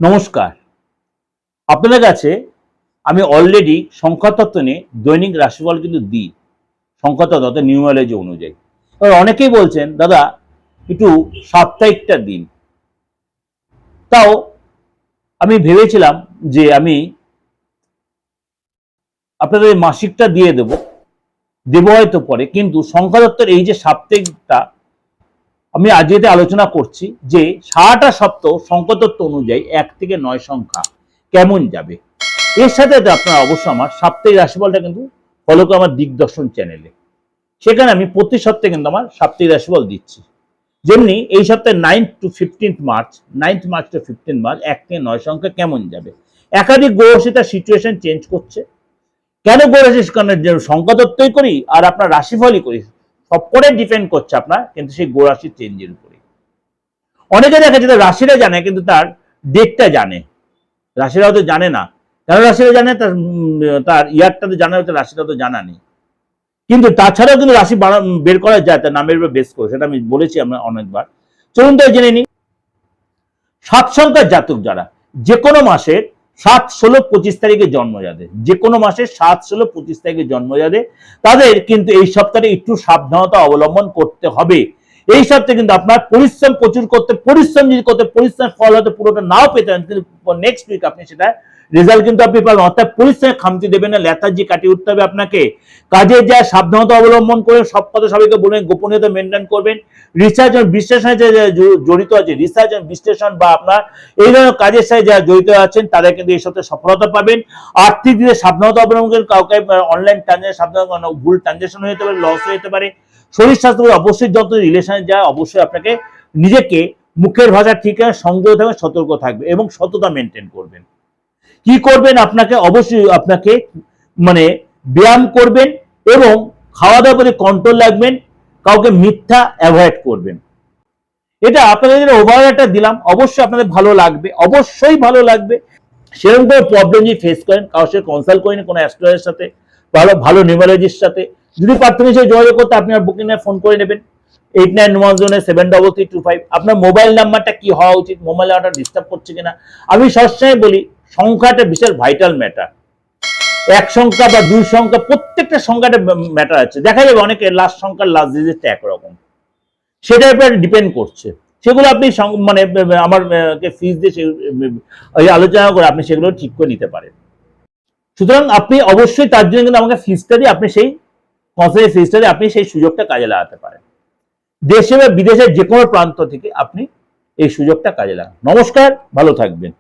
নমস্কার। আপনাদের কাছে আমি অলরেডি সংখ্যাতত্ত্ব নিয়ে দৈনিক রাশিফল কিন্তু দিই, সংখ্যাতত্ত্ব অর্থাৎ নিউমারোলজি অনুযায়ী। এবার অনেকেই বলছেন দাদা একটু সাপ্তাহিকটা দিন। তাও আমি ভেবেছিলাম যে আমি আপনাদের মাসিকটা দিয়ে দেব হয়তো পরে, কিন্তু সংখ্যাতত্ত্বের এই যে সাপ্তাহিকটা আমি আজকে আলোচনা করছি যে সারাটা সপ্তাহ সংখ্যাতত্ত্ব অনুযায়ী 1 থেকে 9 সংখ্যা কেমন যাবে। এর সাথে আপনারা অবশ্যই আমার সাপ্তাহিক রাশিফলটা কিন্তু ফলো করে আমার দিগদর্শন চ্যানেলে, সেখানে আমি প্রতি সপ্তাহে কিন্তু আমার সাপ্তাহিক রাশিফল দিচ্ছি। যেমনি এই সপ্তাহে 9th to 15th March, 9th March to 15th March 1 থেকে 9 সংখ্যা কেমন যাবে। একাধিক গ্রহরাশি তার সিচুয়েশন চেঞ্জ করছে। কেন গ্রহরাশি সংখ্যাতত্ত্বই করি আর আপনার রাশিফলই করি, সবকটাই ডিপেন্ড করছে আপনার কিন্তু সেই গ্রহরাশির চেঞ্জের উপরে। অনেকে দেখা যায় রাশিরা জানে কিন্তু তার ডেটটা জানে, রাশিরা হয়তো জানে না। কেন রাশিরা জানে, তার ইয়ারটা তো জানা, হয়তো রাশিটা তো জানা নেই। কিন্তু তাছাড়াও কিন্তু রাশি বের করা যায় তার নামের উপর বেস করে, সেটা আমি বলেছি আমরা অনেকবার। চলুন তো জেনে নিই। 7 সংখ্যার জাতক যারা যে কোনো মাসের 7, 16, 25 তারিখে জন্ম যাদের, যে কোনো মাসের 7, 16, 25 তারিখে জন্ম যাদের, তাদের কিন্তু এই সপ্তাহে একটু সাবধানতা অবলম্বন করতে হবে। এই সপ্তাহে কিন্তু আপনার পরিশ্রম প্রচুর করতে, পরিশ্রম যদি করতে, পরিশ্রমের ফল হয়তো পুরোটা নাও পেতে পারেন, কিন্তু নেক্সট উইক আপনি সেটা রেজাল্ট কিন্তু আপনি পাবেন। অর্থাৎ পরিশ্রমে খামতি দেবেন না, লেথার্জি কাটিয়ে উঠতে হবে আপনাকে। কাজে যা সাবধানতা অবলম্বন করে সব কথা সবাইকে বলবেন, গোপনীয়তা মেনটেন করবেন। রিসার্চ এবং বিশ্লেষণে যে জড়িত আছে, রিসার্চ এবং বিশ্লেষণ বা আপনার এই ধরনের কাজের সাথে যারা জড়িত আছেন তারা কিন্তু এই সপ্তাহে সফলতা পাবেন। আর্থিক দিকে সাবধানতা অবলম্বন করেন, কাউকে অনলাইন ট্রানজাকশন সাবধান, ভুল ট্রানজাকশন হয়ে যেতে পারে, লস হয়ে যেতে পারে। শরীর স্বাস্থ্য অবশ্যই যত রিলেশনে যায় অবশ্যই আপনাকে নিজেকে মুখের ভাষা ঠিক আছে, সংযত থাকবে, সতর্ক থাকবে এবং সততা মেনটেন করবেন। কি করবেন, আপনাকে অবশ্যই আপনাকে মানে ব্যায়াম করবেন এবং খাওয়া দাওয়ার প্রতি কন্ট্রোল রাখবেন, কাউকে মিথ্যা অ্যাভয়েড করবেন। এটা আপনাদের জন্য ওভারঅল একটা দিলাম, অবশ্যই আপনাদের ভালো লাগবে, অবশ্যই ভালো লাগবে। সেরকম কোনো প্রবলেম যদি ফেস করেন কারোর সাথে কনসাল্ট করেন, কোনো অ্যাস্ট্রোলজারের সাথে, ভালো নিউমারোলজিস্ট সাথে যদি প্রাথমিক হিসেবে যোগাযোগ করতে, আপনি আর বুকিং ফোন করে নেবেন 8910733325। আপনার মোবাইল নাম্বারটা কি হওয়া উচিত, মোবাইল নাম্বারটা ডিস্টার্ব করছে কিনা। আমি সবসময় বলি সংখ্যাটা বিশেষ ভাইটাল ম্যাটার। 1 সংখ্যা বা 2 সংখ্যা, প্রত্যেকটা সংখ্যাটা ম্যাটার আছে। দেখা যাবে অনেকে লাস্ট সংখ্যার লাস্ট ডিজিটটা একরকম, সেটার উপর ডিপেন্ড করছে। সেগুলো আপনি মানে আমার ফিস দিয়ে আলোচনা করে আপনি সেগুলো ঠিক করে নিতে পারেন। সুতরাং আপনি অবশ্যই তার জন্য কিন্তু আমাকে ফিসটা দিয়ে আপনি সেই কনসালটেন্সি ফিসটা দিয়ে আপনি সেই সুযোগটা কাজে লাগাতে পারেন। দেশে বা বিদেশের যে কোনো প্রান্ত থেকে আপনি এই সুযোগটা কাজে লাগান। নমস্কার, ভালো থাকবেন।